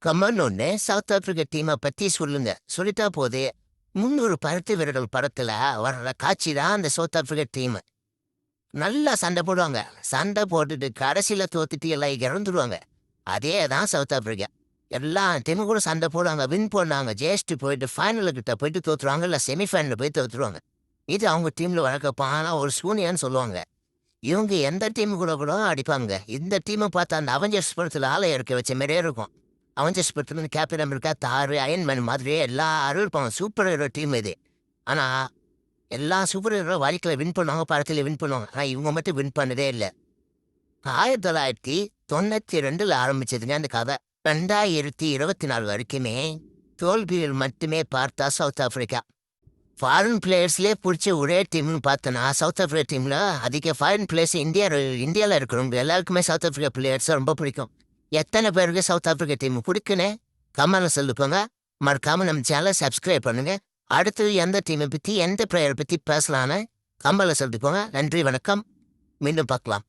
Come on ஒண்ணு south Africa டீமை பத்தி சொல்லுங்க. சொல்லிட்டா போதே 300 பருத்தி வீரர்கள் படத்துல வர்ற காட்சி தான் அந்த சவுத் ஆப்பிரிக்கா டீம். நல்லா சண்டை போடுவாங்க. சண்டை போட்டுட்டு கடைசியில தோத்துட்டு எல்லாம் இறந்துருவாங்க. அதே தான் சவுத் ஆப்பிரிக்கா. எல்லா டீமும் கூட சண்டை போடுவாங்க. வின் பண்ணாங்க. ஜெயிச்சுட்டு போயிட்டு ஃபைனல் கிட்ட போயிட்டு தோத்துருவாங்க. இல்லை செமிஃபைனல் போய் தோத்துருவாங்க. இது அவங்க டீம்ல வழக்கப்பான ஒரு சூனியான்னு சொல்லுவாங்க. இவங்க எந்த டீம் கூட கூட அடிப்பாங்க. இந்த டீமை பார்த்தா அந்த அவெஞ்சர்ஸ் படத்துல ஆளை இறக்க வச்ச மாதிரியே இருக்கும். அவெஞ்சர்ஸ் படத்துல கேப்டன் அமெரிக்கா, தாரு, அயன்மேன் மாதிரியே எல்லாரும் இருப்பாங்க. சூப்பர் ஹீரோ டீம் இது. ஆனா எல்லா சூப்பர் ஹீரோ வாழ்க்கையில வின் பண்ணுவாங்க, படத்துல வின் பண்ணுவாங்க. ஆனா இவங்க மட்டும் வின் பண்ணதே இல்லை. 1992ல ஆரம்பிச்சதுங்க அந்த கதை. 2024 வரைக்குமே தோல்விகள் மட்டுமே பார்த்தா சவுத் ஆப்பிரிக்கா. ஃபாரின் பிளேயர்ஸ்லேயே பிடிச்ச ஒரே டீம்னு பார்த்தோன்னா சவுத் ஆப்பிரிக்கா டீமில் அதிக ஃபாரின் பிளேயர்ஸ் இந்தியாவில் இருக்கிறவங்க எல்லாருக்குமே சவுத் ஆப்பிரிக்கா பிளேயர்ஸ் ரொம்ப பிடிக்கும். எத்தனை பேருக்கு சவுத் ஆப்பிரிக்கா டீம் பிடிக்குன்னு கமெண்ட்ல சொல்லிப்போங்க. மறக்காம நம்ம சேனலை சப்ஸ்கிரைப் பண்ணுங்க. அடுத்து எந்த டீமை பற்றி எந்த பிளேயரை பற்றி பேசலான்னு கமெண்ட்ல சொல்லிப்போங்க. நன்றி, வணக்கம். மீண்டும் பார்க்கலாம்.